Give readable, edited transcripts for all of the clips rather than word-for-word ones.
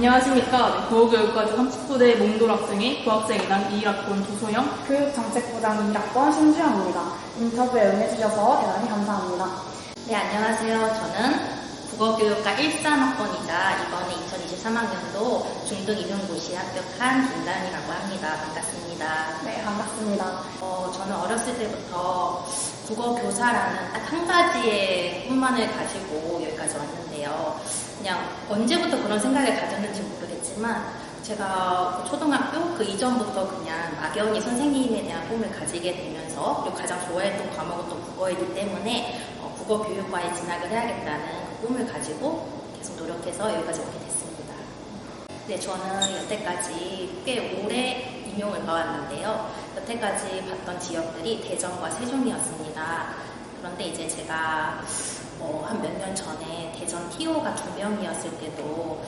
안녕하십니까. 네, 고교육과제 30부대 몽돌 학생의 교학생이단 21학번 조소영. 교육정책부장 1학번 신주영입니다. 인터뷰에 응해주셔서 대단히 감사합니다. 네, 안녕하세요. 저는 국어교육과 13학번이자 이번에 2023학년도 중등 임용고시에 합격한 김다은이라고 합니다. 반갑습니다. 네, 반갑습니다. 저는 어렸을 때부터 국어교사라는 딱 한 가지의 꿈만을 가지고 여기까지 왔는데요. 그냥 언제부터 그런 생각을 가졌는지 모르겠지만 제가 초등학교 그 이전부터 그냥 막연히 선생님에 대한 꿈을 가지게 되면서 그리고 가장 좋아했던 과목은 또 국어이기 때문에 국어교육과에 진학을 해야겠다는 그 꿈을 가지고 계속 노력해서 여기까지 오게 됐습니다. 네, 저는 여태까지 꽤 오래 임용을 봐왔는데요. 여태까지 봤던 지역들이 대전과 세종이었습니다. 그런데 이제 제가 한 몇 년 전에 대전 TO가 2명이었을 때도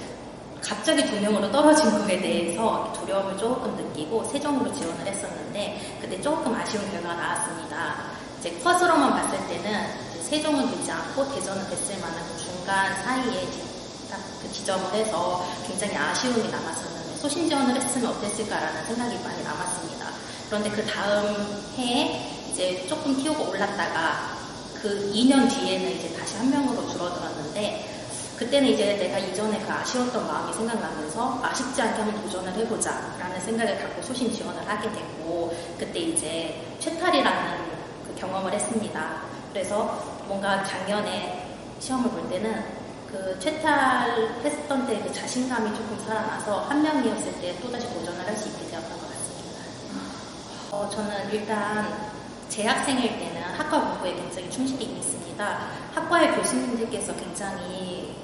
갑자기 2명으로 떨어진 거에 대해서 두려움을 조금 느끼고 세종으로 지원을 했었는데 그때 조금 아쉬운 결과가 나왔습니다. 이제 컷으로만 봤을 때는 이제 세종은 되지 않고 대전은 됐을 만한 그 중간 사이에 딱 그 지점을 해서 굉장히 아쉬움이 남았었는데 소신 지원을 했으면 어땠을까라는 생각이 많이 남았습니다. 그런데 그 다음 해에 이제 조금 TO가 올랐다가 그 2년 뒤에는 이제 다시 1명으로 줄어들었는데 그때는 이제 내가 이전에 그 아쉬웠던 마음이 생각나면서 아쉽지 않게 한번 도전을 해보자 라는 생각을 갖고 소신 지원을 하게 됐고 그때 이제 최탈이라는 그 경험을 했습니다. 그래서 뭔가 작년에 시험을 볼 때는 그 최탈했던 때 그 자신감이 조금 살아나서 1명이었을 때 또다시 도전을 할 수 있게 되었던 것 같습니다. 저는 일단 재학생일 때는 학과 공부에 굉장히 충실히 임했습니다. 학과의 교수님들께서 굉장히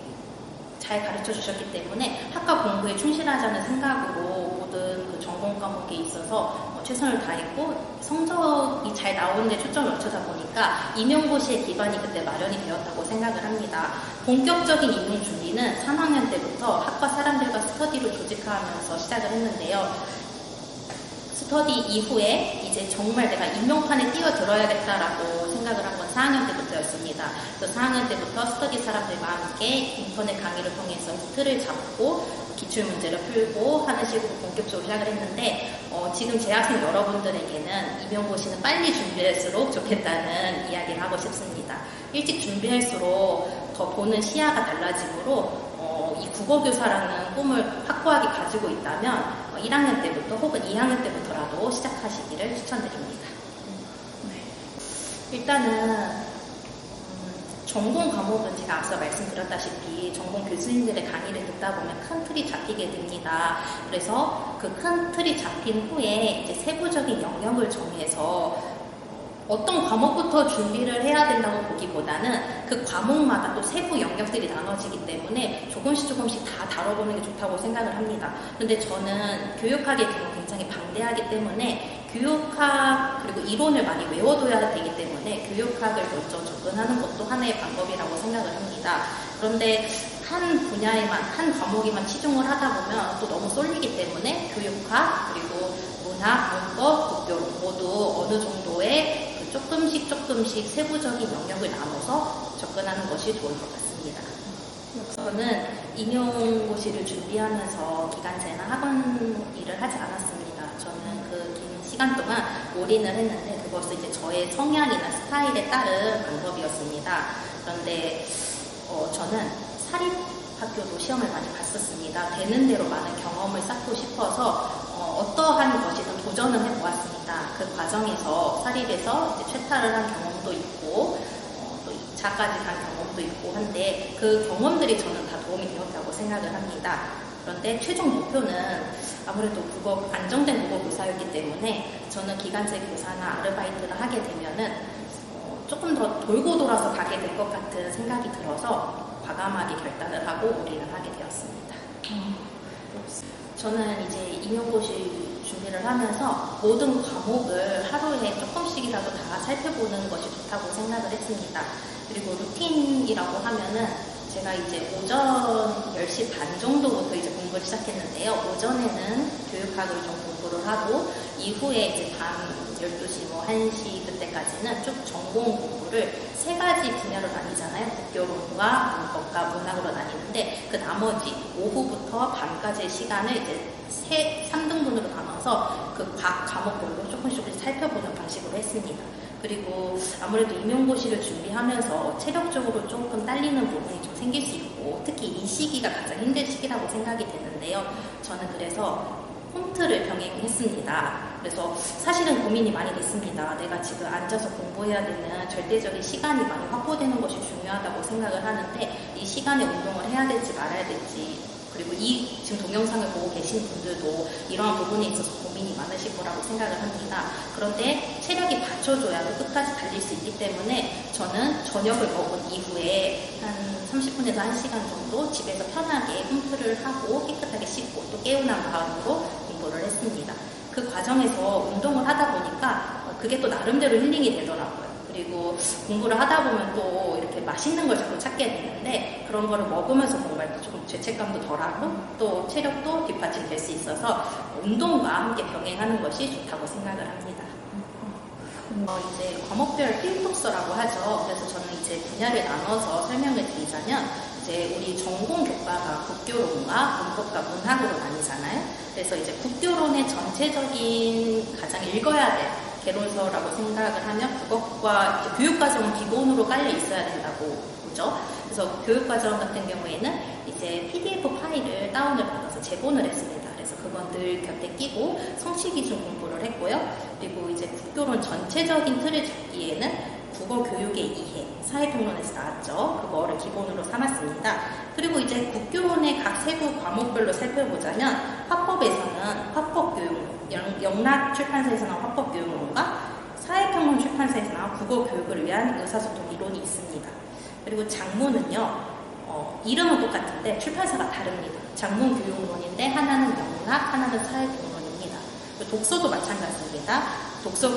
잘 가르쳐 주셨기 때문에 학과 공부에 충실하자는 생각으로 모든 그 전공 과목에 있어서 최선을 다했고 성적이 잘 나오는 데 초점을 맞추다 보니까 임용고시의 기반이 그때 마련이 되었다고 생각을 합니다. 본격적인 임용 준비는 3학년 때부터 학과 사람들과 스터디로 조직하면서 시작을 했는데요. 스터디 이후에 이제 정말 내가 임용판에 뛰어들어야겠다라고 생각을 한 건 4학년 때부터였습니다. 또 4학년 때부터 스터디 사람들과 함께 인터넷 강의를 통해서 틀을 잡고 기출문제를 풀고 하는 식으로 본격적으로 시작을 했는데 지금 재학생 여러분들에게는 임용고시는 빨리 준비할수록 좋겠다는 이야기를 하고 싶습니다. 일찍 준비할수록 더 보는 시야가 달라지므로 이 국어교사라는 꿈을 확고하게 가지고 있다면 1학년 때부터 혹은 2학년 때부터라도 시작하시기를 추천드립니다. 일단은 전공 과목은 제가 앞서 말씀드렸다시피 전공 교수님들의 강의를 듣다 보면 큰 틀이 잡히게 됩니다. 그래서 그 큰 틀이 잡힌 후에 이제 세부적인 영역을 정해서 어떤 과목부터 준비를 해야 된다고 보기보다는 그 과목마다 또 세부 영역들이 나눠지기 때문에 조금씩 다 다뤄보는 게 좋다고 생각을 합니다. 그런데 저는 교육학의 경우 굉장히 방대하기 때문에 교육학 그리고 이론을 많이 외워둬야 되기 때문에 교육학을 먼저 접근하는 것도 하나의 방법이라고 생각을 합니다. 그런데 한 분야에만 한 과목에만 치중을 하다 보면 또 너무 쏠리기 때문에 교육학 그리고 문학, 문법, 국교 모두 어느 정도의 조금씩 세부적인 영역을 나눠서 접근하는 것이 좋을 것 같습니다. 저는 임용고시를 준비하면서 기간제나 학원 일을 하지 않았습니다. 저는 그 긴 시간 동안 올인을 했는데 그것은 이제 저의 성향이나 스타일에 따른 방법이었습니다. 그런데 저는 사립학교도 시험을 많이 봤었습니다. 되는 대로 많은 경험을 쌓고 싶어서 어떠한 것이든 도전을 해보았습니다. 그 과정에서 사립에서 이제 최탈을 한 경험도 있고 또 2차까지 간 경험도 있고 한데 그 경험들이 저는 다 도움이 되었다고 생각을 합니다. 그런데 최종 목표는 아무래도 안정된 국어 교사였기 때문에 저는 기간제 교사나 아르바이트를 하게 되면은 조금 더 돌고 돌아서 가게 될 것 같은 생각이 들어서 과감하게 결단을 하고 올인을 하게 되었습니다. 저는 이제 임용고시 준비를 하면서 모든 과목을 하루에 조금씩이라도 다 살펴보는 것이 좋다고 생각을 했습니다. 그리고 루틴이라고 하면은 제가 이제 오전 10시 반 정도부터 이제 공부를 시작했는데요. 오전에는 교육학을 좀 공부를 하고 이후에 이제 밤 12시, 뭐 1시 그때까지는 쭉 전공 공부를 3가지 분야로 나뉘잖아요. 국교론과 문법과 문학으로 나뉘는데 그 나머지 오후부터 밤까지의 시간을 이제 3등분으로 나눠서 그 각 과목별로 조금씩 살펴보는 방식으로 했습니다. 그리고 아무래도 임용고시를 준비하면서 체력적으로 조금 딸리는 부분이 좀 생길 수 있고 특히 이 시기가 가장 힘든 시기라고 생각이 되는데요. 저는 그래서 홈트를 병행했습니다. 그래서 사실은 고민이 많이 됐습니다. 내가 지금 앉아서 공부해야 되는 절대적인 시간이 많이 확보되는 것이 중요하다고 생각을 하는데 이 시간에 운동을 해야 될지 말아야 될지 그리고 이 지금 동영상을 보고 계신 분들도 이러한 부분에 있어서 고민이 많으실 거라고 생각을 합니다. 그런데 체력이 받쳐줘야도 끝까지 달릴 수 있기 때문에 저는 저녁을 먹은 이후에 한 30분에서 1시간 정도 집에서 편하게 홈트를 하고 깨끗하게 씻고 또 개운한 마음으로 공부를 했습니다. 그 과정에서 운동을 하다 보니까 그게 또 나름대로 힐링이 되더라고요. 그리고 공부를 하다 보면 또 이렇게 맛있는 걸 자꾸 찾게 되는데 그런 거를 먹으면서 공부할 때 조금 죄책감도 덜하고 또 체력도 뒷받침될 수 있어서 운동과 함께 병행하는 것이 좋다고 생각을 합니다. 이제 과목별 필독서라고 하죠. 그래서 저는 이제 분야를 나눠서 설명을 드리자면 이제 우리 전공 교과가 국교론과 문법과 문학으로 나뉘잖아요. 그래서 이제 국교론의 전체적인 가장 읽어야 될 개론서라고 생각을 하면 그것과 교육과정은 기본으로 깔려 있어야 된다고 보죠. 그래서 교육과정 같은 경우에는 이제 PDF 파일을 다운을 받아서 제본을 했습니다. 그래서 그건 늘 곁에 끼고 성취 기준 공부를 했고요. 그리고 이제 국교론 전체적인 틀을 잡기에는 국어 교육의 이해, 사회통론에서 나왔죠. 그거를 기본으로 삼았습니다. 그리고 이제 국교론의 각 세부 과목별로 살펴보자면 화법에서는 화법교육, 영락 출판사에서 나온 화법교육론과 사회평론 출판사에서 나온 국어 교육을 위한 의사소통 이론이 있습니다. 그리고 장문은요, 이름은 똑같은데 출판사가 다릅니다. 장문 교육론인데 하나는 영락, 하나는 사회평론입니다. 독서도 마찬가지입니다. 독서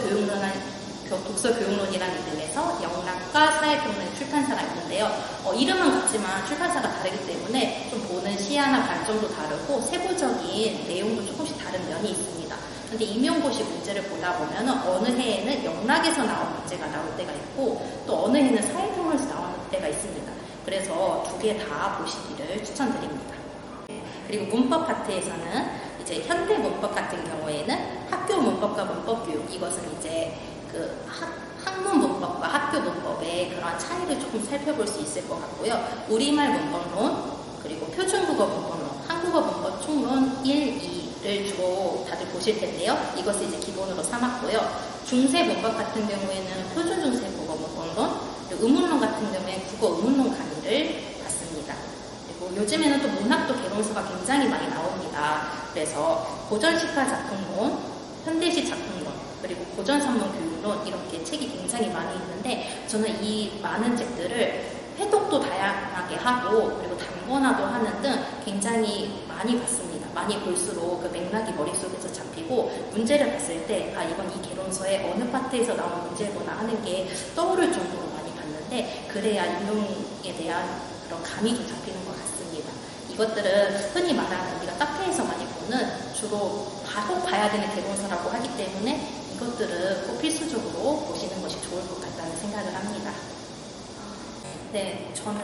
교육론이라는 이름에서 영락과 사회평론의 출판사가 있는데요. 이름은 같지만 출판사가 다르기 때문에 좀 보는 시야나 관점도 다르고 세부적인 내용도 조금씩 다른 면이 있습니다. 근데 임용고시 문제를 보다 보면 어느 해에는 영락에서 나온 문제가 나올 때가 있고 또 어느 해는 사회평론에서 나오는 때가 있습니다. 그래서 두 개 다 보시기를 추천드립니다. 그리고 문법 파트에서는 이제 현대 문법 같은 경우에는 학교 문법과 문법 교육, 이것은 이제 그 학문 문법과 학교 문법의 그런 차이를 조금 살펴볼 수 있을 것 같고요. 우리말 문법론, 그리고 표준국어 문법론, 한국어 문법 총론 1, 2를 주로 다들 보실 텐데요. 이것을 이제 기본으로 삼았고요. 중세 문법 같은 경우에는 표준 중세 국어 문법론, 그리고 의문론 같은 경우에 국어 의문론 강의를 받습니다. 그리고 요즘에는 또 문학도 개론서가 굉장히 많이 나옵니다. 그래서 고전시가 작품론, 현대시 작품론, 그리고 고전산문 교육론 이렇게 책이 굉장히 많이 있는데 저는 이 많은 책들을 회독도 다양하게 하고 그리고 단권화도 하는 등 굉장히 많이 봤습니다. 많이 볼수록 그 맥락이 머릿속에서 잡히고 문제를 봤을 때 이건 이 개론서의 어느 파트에서 나온 문제구나 하는 게 떠오를 정도로 많이 봤는데 그래야 임용에 대한 그런 감이 좀 잡히는 것 같습니다. 이것들은 흔히 말하는 우리가 카페에서 많이 보는 주로 바로 봐야 되는 개론서라고 하기 때문에 이것들은 꼭 필수적으로 보시는 것이 좋을 것 같다는 생각을 합니다. 네, 저는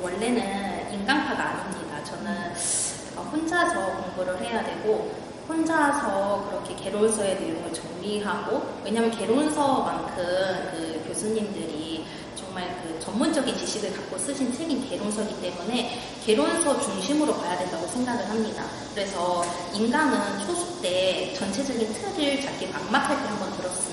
원래는 인강파가 아닙니다. 저는 혼자서 공부를 해야 되고 혼자서 그렇게 개론서의 내용을 정리하고 왜냐하면 개론서만큼 그 교수님들이 정말 그 전문적인 지식을 갖고 쓰신 책인 개론서이기 때문에 개론서 중심으로 봐야 된다고 생각을 합니다. 그래서 인강은 초수 때 전체적인 틀을 잡기 막막할 때 한번 들었습니다.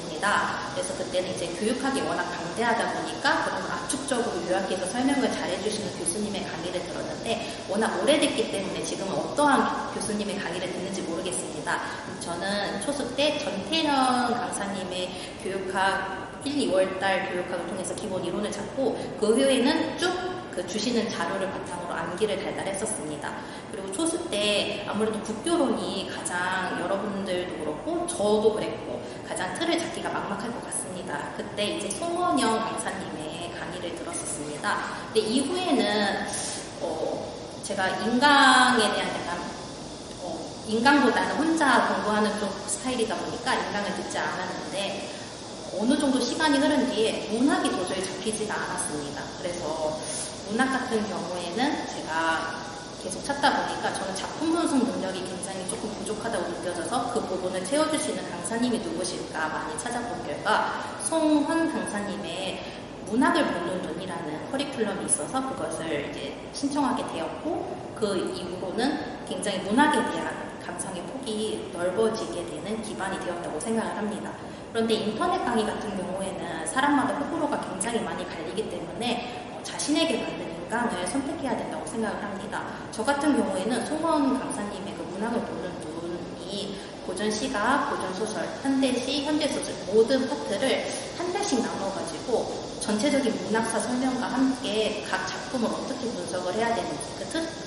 그래서 그때는 이제 교육학이 워낙 방대하다 보니까 그런 압축적으로 요약해서 설명을 잘해주시는 교수님의 강의를 들었는데 워낙 오래됐기 때문에 지금은 어떠한 교수님의 강의를 듣는지 모르겠습니다. 저는 초수 때 전태현 강사님의 교육학 1, 2월달 교육학을 통해서 기본 이론을 잡고 그 후에는 쭉 그 주시는 자료를 바탕으로 암기를 달달했었습니다. 그리고 초수 때 아무래도 국교론이 가장 여러분들도 그렇고 저도 그랬고 가장 틀을 잡기가 막막할 것 같습니다. 그때 이제 송원영 강사님의 강의를 들었었습니다. 근데 이후에는 제가 인강에 대한 약간 인강보다는 혼자 공부하는 쪽 스타일이다 보니까 인강을 듣지 않았는데 어느 정도 시간이 흐른 뒤에 문학이 도저히 잡히지가 않았습니다. 그래서 문학 같은 경우에는 제가 계속 찾다 보니까 저는 작품 분석 능력이 굉장히 조금 부족하다고 느껴져서 그 부분을 채워줄 수 있는 강사님이 누구실까 많이 찾아본 결과 송헌 강사님의 문학을 보는 눈이라는 커리큘럼이 있어서 그것을 이제 신청하게 되었고 그 이후로는 굉장히 문학에 대한 감상의 폭이 넓어지게 되는 기반이 되었다고 생각을 합니다. 그런데 인터넷 강의 같은 경우에는 사람마다 호불호가 굉장히 많이 갈리기 때문에 자신에게 맞는 인강을 선택해야 된다고 생각을 합니다. 저 같은 경우에는 송헌 강사님의 그 문학을 보는 눈이 고전 시가, 고전 소설, 현대시, 현대소설 모든 파트를 한 달씩 나눠가지고 전체적인 문학사 설명과 함께 각 작품을 어떻게 분석을 해야 되는지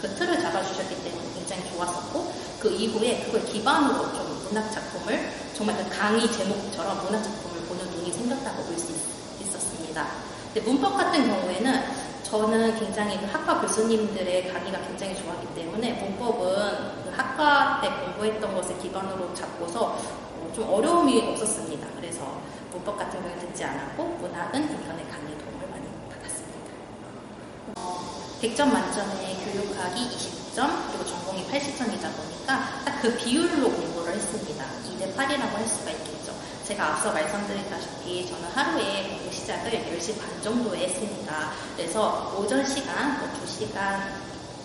그 틀을 잡아주셨기 때문에 굉장히 좋았었고 그 이후에 그걸 기반으로 좀 문학 작품을 정말 그 강의 제목처럼 문학 작품을 보는 눈이 생겼다고 볼 수 있었습니다. 근데 문법 같은 경우에는 저는 굉장히 그 학과 교수님들의 강의가 굉장히 좋았기 때문에 문법은 그 학과 때 공부했던 것을 기반으로 잡고서 좀 어려움이 없었습니다. 그래서 문법 같은 경우에 듣지 않았고 문학은 인터넷 강의 도움을 많이 받았습니다. 100점 만점에 교육학이 20점 그리고 전공이 80점이다 보니까 딱 그 비율로 공부를 했습니다. 2대 8이라고 할 수가 있겠죠. 제가 앞서 말씀드렸다시피 저는 하루에 공부 시작을 10시 반 정도에 했습니다. 그래서 오전 시간, 2시간,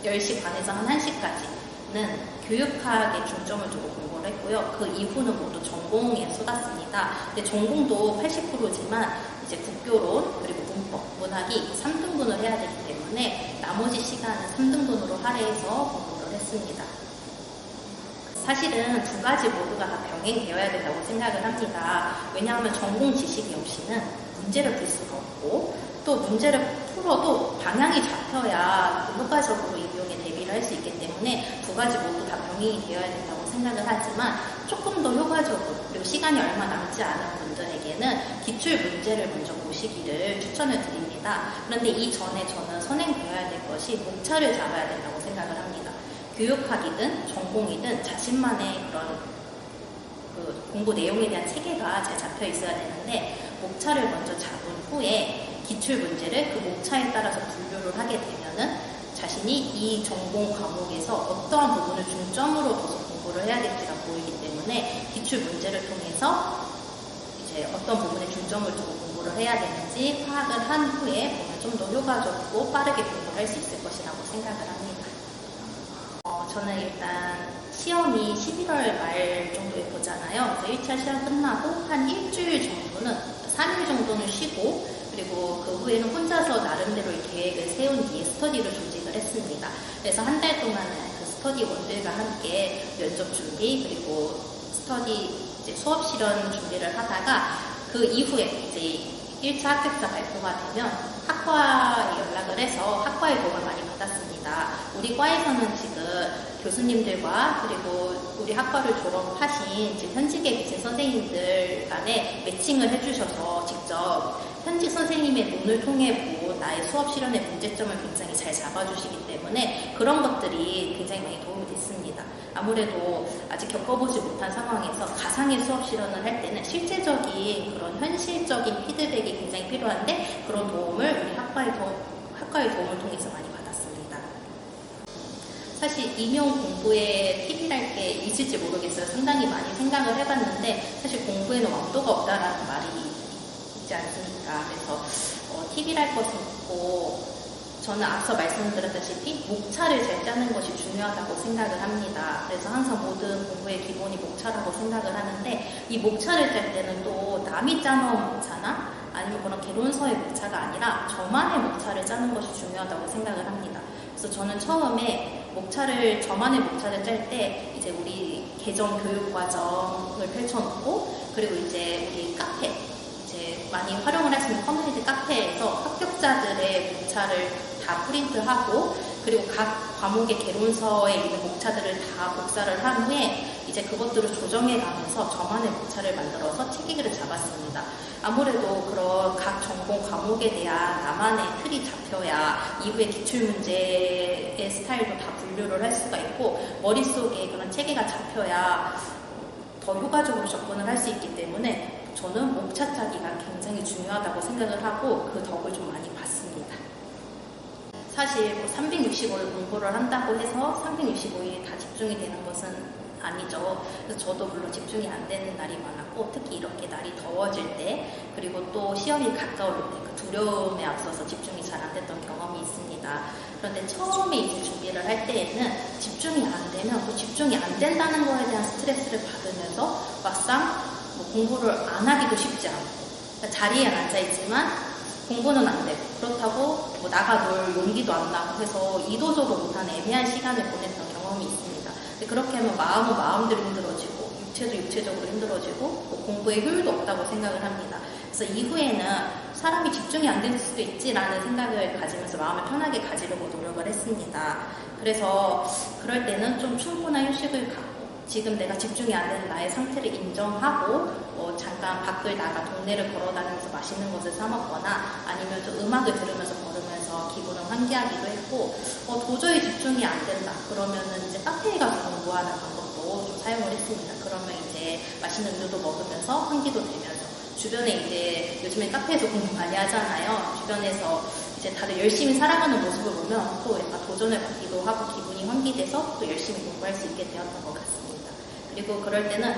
10시 반에서 한 1시까지는 교육학에 중점을 두고 공부를 했고요. 그 이후는 모두 전공에 쏟았습니다. 근데 전공도 80%지만 이제 국교론 그리고 문법, 문학이 3등분을 해야 되기 때문에 나머지 시간은 3등분으로 할애해서 공부를 했습니다. 사실은 두 가지 모두가 다 병행되어야 된다고 생각을 합니다. 왜냐하면 전공 지식이 없이는 문제를 풀 수가 없고 또 문제를 풀어도 방향이 잡혀야 효과적으로 임용에 대비를 할 수 있기 때문에 두 가지 모두 다 병행이 되어야 된다고 생각을 하지만 조금 더 효과적으로 그리고 시간이 얼마 남지 않은 분들에게는 기출 문제를 먼저 보시기를 추천을 드립니다. 그런데 이전에 저는 선행되어야 될 것이 목차를 잡아야 된다고 생각을 합니다. 교육학이든 전공이든 자신만의 그런 그 공부 내용에 대한 체계가 잘 잡혀 있어야 되는데 목차를 먼저 잡은 후에 기출 문제를 그 목차에 따라서 분류를 하게 되면은 자신이 이 전공 과목에서 어떠한 부분을 중점으로 둬서 공부를 해야될지가 보이기 때문에 기출 문제를 통해서 이제 어떤 부분에 중점을 두고 공부를 해야 되는지 파악을 한 후에 보면 좀 더 효과적이고 빠르게 공부를 할 수 있을 것이라고 생각을 합니다. 저는 일단 시험이 11월 말 정도에 보잖아요. 그래서 1차 시험 끝나고 한 일주일 정도는 3일 정도는 쉬고 그리고 그 후에는 혼자서 나름대로 계획을 세운 뒤에 스터디를 조직을 했습니다. 그래서 한 달 동안은 그 스터디원들과 함께 면접 준비 그리고 스터디 이제 수업 실현 준비를 하다가 그 이후에 이제 1차 합격자 발표가 되면 학과에 연락을 해서 학과의 도움을 많이 받았습니다. 우리 과에서는 지금 교수님들과 그리고 우리 학과를 졸업하신 지금 현직의 기재 선생님들 간에 매칭을 해주셔서 직접 현직 선생님의 눈을 통해 본 나의 수업 실현의 문제점을 굉장히 잘 잡아주시기 때문에 그런 것들이 굉장히 많이 도움이 됐습니다. 아무래도 아직 겪어보지 못한 상황에서 가상의 수업 실현을 할 때는 실제적인 그런 현실적인 피드백이 굉장히 필요한데 그런 도움을 우리 학과의 도움을 통해서 많이 받았습니다. 사실 임용 공부에 팁이랄 게 있을지 모르겠어요. 상당히 많이 생각을 해봤는데 사실 공부에는 왕도가 없다라는 말이 있지 않습니까? 그래서 팁이랄 것은 없고 저는 앞서 말씀드렸다시피 목차를 잘 짜는 것이 중요하다고 생각을 합니다. 그래서 항상 모든 공부의 기본이 목차라고 생각을 하는데 이 목차를 짤 때는 또 남이 짜놓은 목차나 아니면 그런 개론서의 목차가 아니라 저만의 목차를 짜는 것이 중요하다고 생각을 합니다. 그래서 저는 처음에 저만의 목차를 짤 때 이제 우리 개정 교육 과정을 펼쳐놓고 그리고 이제 우리 카페 이제 많이 활용을 할 수 있는 커뮤니티 카페에서 합격자들의 목차를 다 프린트하고 그리고 각 과목의 개론서에 있는 목차들을 다 복사를 한 후에 이제 그것들을 조정해 가면서 저만의 목차를 만들어서 체계를 잡았습니다. 아무래도 그런 각 전공 과목에 대한 나만의 틀이 잡혀야 이후에 기출문제에 제 스타일도 다 분류를 할 수가 있고 머릿속에 그런 체계가 잡혀야 더 효과적으로 접근을 할 수 있기 때문에 저는 목차짜기가 굉장히 중요하다고 생각을 하고 그 덕을 좀 많이 봤습니다. 사실 뭐 365일 공부를 한다고 해서 365일이 다 집중이 되는 것은 아니죠. 그래서 저도 물론 집중이 안 되는 날이 많았고 특히 이렇게 날이 더워질 때 그리고 또 시험이 가까울 때 그 두려움에 앞서서 집중이 잘 안 됐던 경험이 있습니다. 그런데 처음에 이제 준비를 할 때에는 집중이 안 되면 그 집중이 안 된다는 거에 대한 스트레스를 받으면서 막상 뭐 공부를 안 하기도 쉽지 않고 그러니까 자리에 앉아 있지만 공부는 안 되고 그렇다고 뭐 나가 놀 용기도 안 나고 해서 이도저도 못한 애매한 시간을 보냈던 경험이 있습니다. 근데 그렇게 하면 마음은 마음대로 힘들어지고 육체도 육체적으로 힘들어지고 뭐 공부에 효율도 없다고 생각을 합니다. 그래서 이후에는 사람이 집중이 안 될 수도 있지라는 생각을 가지면서 마음을 편하게 가지려고 노력을 했습니다. 그래서 그럴 때는 좀 충분한 휴식을 갖고 지금 내가 집중이 안 되는 나의 상태를 인정하고 잠깐 밖을 나가 동네를 걸어다니면서 맛있는 것을 사 먹거나 아니면 좀 음악을 들으면서 걸으면서 기분을 환기하기도 했고 도저히 집중이 안 된다 그러면은 이제 카페에 가서 공부하는 방법도 좀 사용을 했습니다. 그러면 이제 맛있는 음료도 먹으면서 환기도 되면서 주변에 이제 요즘에 카페에서 공부 많이 하잖아요. 주변에서 이제 다들 열심히 살아가는 모습을 보면 또 약간 도전을 받기도 하고 기분이 환기돼서 또 열심히 공부할 수 있게 되었던 것 같습니다. 그리고 그럴 때는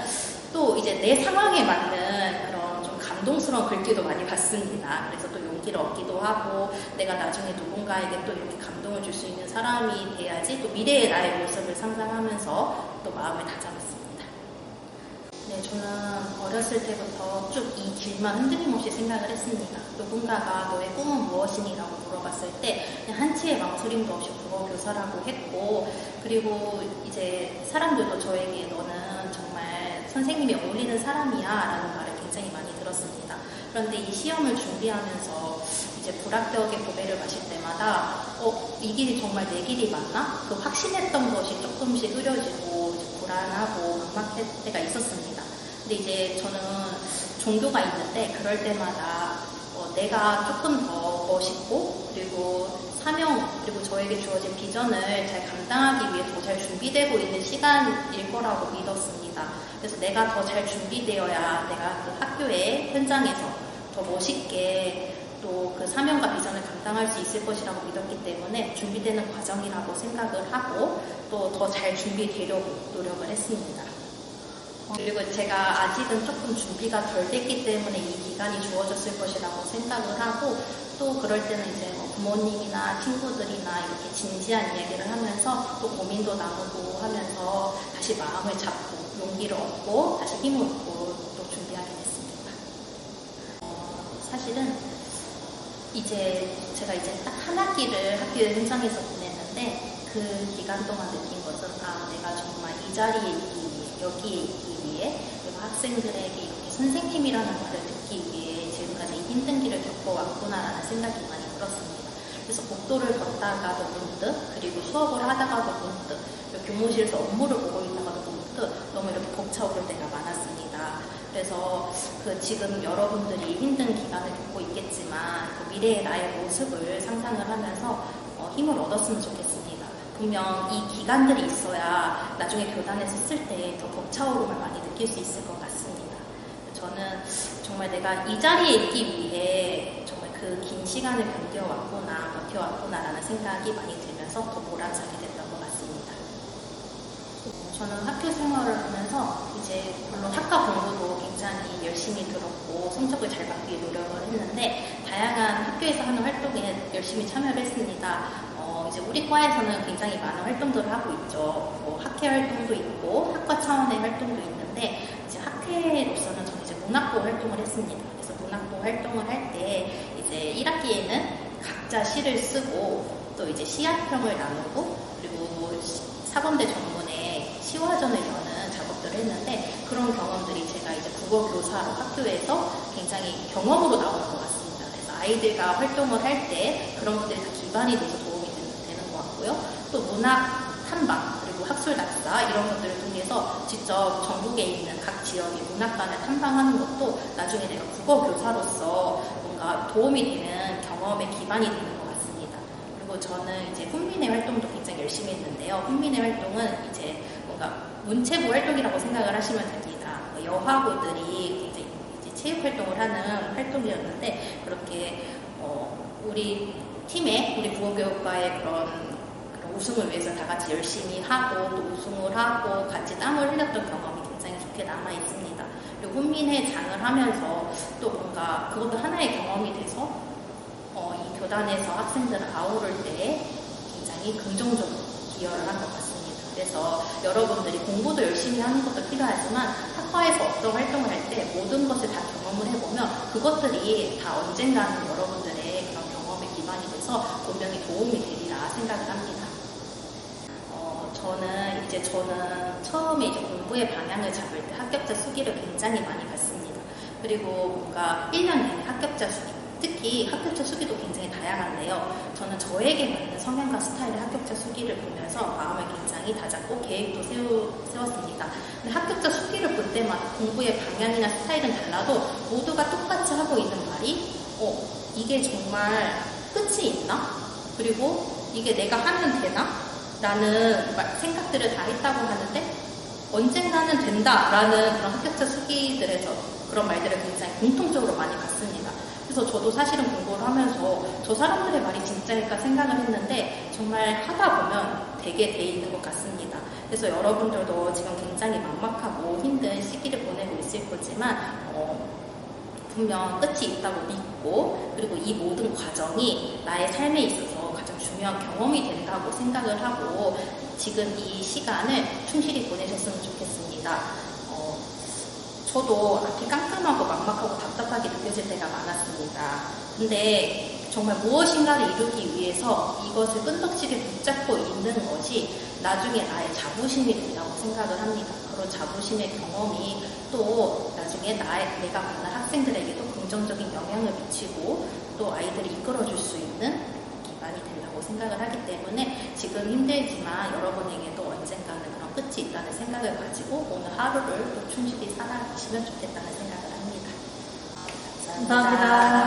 또 이제 내 상황에 맞는 그런 좀 감동스러운 글귀도 많이 봤습니다. 그래서 또 용기를 얻기도 하고 내가 나중에 누군가에게 또 이렇게 감동을 줄 수 있는 사람이 돼야지 또 미래의 나의 모습을 상상하면서 또 마음을 다잡았습니다. 네, 저는 어렸을 때부터 쭉 이 길만 흔들림 없이 생각을 했습니다. 누군가가 너의 꿈은 무엇이니라고 물어봤을 때 그냥 한치의 망설임도 없이 국어 교사라고 했고 그리고 이제 사람들도 저에게 너는 정말 선생님이 어울리는 사람이야 라는 말을 굉장히 많이 들었습니다. 그런데 이 시험을 준비하면서 이제 불합격의 고배를 마실 때마다 이 길이 정말 내 길이 맞나? 그 확신했던 것이 조금씩 흐려지고 이제 불안하고 막막할 때가 있었습니다. 근데 이제 저는 종교가 있는데 그럴 때마다 내가 조금 더 멋있고 그리고 사명 그리고 저에게 주어진 비전을 잘 감당하기 위해 더 잘 준비되고 있는 시간일 거라고 믿었습니다. 그래서 내가 더 잘 준비되어야 내가 그 학교의 현장에서 더 멋있게 또 그 사명과 비전을 감당할 수 있을 것이라고 믿었기 때문에 준비되는 과정이라고 생각을 하고 또 더 잘 준비되려고 노력을 했습니다. 그리고 제가 아직은 조금 준비가 덜 됐기 때문에 이 기간이 주어졌을 것이라고 생각을 하고 또 그럴 때는 이제 뭐 부모님이나 친구들이나 이렇게 진지한 이야기를 하면서 또 고민도 나누고 하면서 다시 마음을 잡고 용기를 얻고 다시 힘을 얻고 또 준비하게 됐습니다. 사실은 제가 딱 한 학기를 학교 현장에서 보냈는데 그 기간 동안 느낀 것은 내가 정말 이 자리에 있기 위해 여기에 있기 위해 그리고 학생들에게 이렇게 선생님이라는 말을 듣기 위해 지금까지 이 힘든 길을 겪어왔구나라는 생각이 많이 들었습니다. 그래서 복도를 걷다가도 문득 그리고 수업을 하다가도 문득 교무실에서 업무를 보고 있다가도 문득 너무 이렇게 벅차오를 때가 많았습니다. 그래서 지금 여러분들이 힘든 기간을 겪고 있겠지만 미래의 나의 모습을 상상을 하면서 힘을 얻었으면 좋겠습니다. 분명 이 기간들이 있어야 나중에 교단에서 쓸 때 더 벅차오름을 많이 느낄 수 있을 것 같습니다. 저는 정말 내가 이 자리에 있기 위해 정말 그 긴 시간을 버텨왔구나라는 생각이 많이 들면서 더 보람차게 됐던 것 같습니다. 저는 학교 생활을 하면서 이제 물론 학과 공부도 굉장히 열심히 들었고 성적을 잘 받기 위해 노력을 했는데 다양한 학교에서 하는 활동에 열심히 참여를 했습니다. 이제 우리 과에서는 굉장히 많은 활동들을 하고 있죠. 뭐 학회 활동도 있고 학과 차원의 활동도 있는데 이제 학회로서는 저는 이제 문학부 활동을 했습니다. 그래서 문학부 활동을 할 때 이제 1학기에는 각자 시를 쓰고 또 이제 시합평을 나누고 그리고 사범대 정문에 시화전을 여는 작업들을 했는데 그런 경험들이 제가 이제 국어 교사로 학교에서 굉장히 경험으로 나오는 것 같습니다. 그래서 아이들과 활동을 할 때 그런 것들이 다 기반이 돼서 도움이 되는 것 같고요. 또 문학 탐방 그리고 학술 낙사 이런 것들을 통해서 직접 전국에 있는 각 지역의 문학관을 탐방하는 것도 나중에 내가 국어 교사로서 뭔가 도움이 되는 경험의 기반이 되는 것 같습니다. 그리고 저는 이제 훈민회 활동도 굉장히 있는데요. 훈민의 활동은 이제 뭔가 문체부 활동이라고 생각을 하시면 됩니다. 여화고들이 이제 체육 활동을 하는 활동이었는데 그렇게 우리 팀의 우리 국어교육과의 그런 우승을 위해서 다 같이 열심히 하고 또 우승을 하고 같이 땀을 흘렸던 경험이 굉장히 좋게 남아 있습니다. 그리고 훈민회 장을 하면서 또 뭔가 그것도 하나의 경험이 돼서 이 교단에서 학생들을 아우를 때 굉장히 긍정적으로 기여를 한 것 같습니다. 그래서 여러분들이 공부도 열심히 하는 것도 필요하지만 학과에서 어떤 활동을 할 때 모든 것을 다 경험을 해보면 그것들이 다 언젠가는 여러분들의 그런 경험에 기반이 돼서 분명히 도움이 되리라 생각을 합니다. 저는 처음에 이제 공부의 방향을 잡을 때 합격자 수기를 굉장히 많이 봤습니다. 그리고 뭔가 1년 내내 합격자 수기, 특히 합격자 수기도 굉장히 다양한데요. 저는 저에게 맞는 성향과 스타일의 합격자 수기를 보면서 마음을 굉장히 다잡고 계획도 세웠습니다. 근데 합격자 수기를 볼 때마다 공부의 방향이나 스타일은 달라도 모두가 똑같이 하고 있는 말이 이게 정말 끝이 있나? 그리고 이게 내가 하면 되나? 라는 생각들을 다 했다고 하는데 언젠가는 된다라는 그런 합격자 수기들에서 그런 말들을 굉장히 공통적으로 많이 봤습니다. 그래서 저도 사실은 공부를 하면서 저 사람들의 말이 진짜일까 생각을 했는데 정말 하다 보면 되게 돼 있는 것 같습니다. 그래서 여러분들도 지금 굉장히 막막하고 힘든 시기를 보내고 있을 거지만 분명 끝이 있다고 믿고 그리고 이 모든 과정이 나의 삶에 있어서 가장 중요한 경험이 된다고 생각을 하고 지금 이 시간을 충실히 보내셨으면 좋겠습니다. 저도 앞이 깜깜하고 막막하고 답답하게 느껴질 때가 많았습니다. 근데 정말 무엇인가를 이루기 위해서 이것을 끈덕지게 붙잡고 있는 것이 나중에 나의 자부심이 된다고 생각을 합니다. 그런 자부심의 경험이 또 나중에 내가 만난 학생들에게도 긍정적인 영향을 미치고 또 아이들이 이끌어줄 수 있는 기반이 된다고 생각을 하기 때문에 지금 힘들지만 여러분에게도 언젠가는 그런 끝이 있다는 생각을 가지고 오늘 하루를 또 충실히 살아가시면 좋겠다는 생각을 합니다. 감사합니다.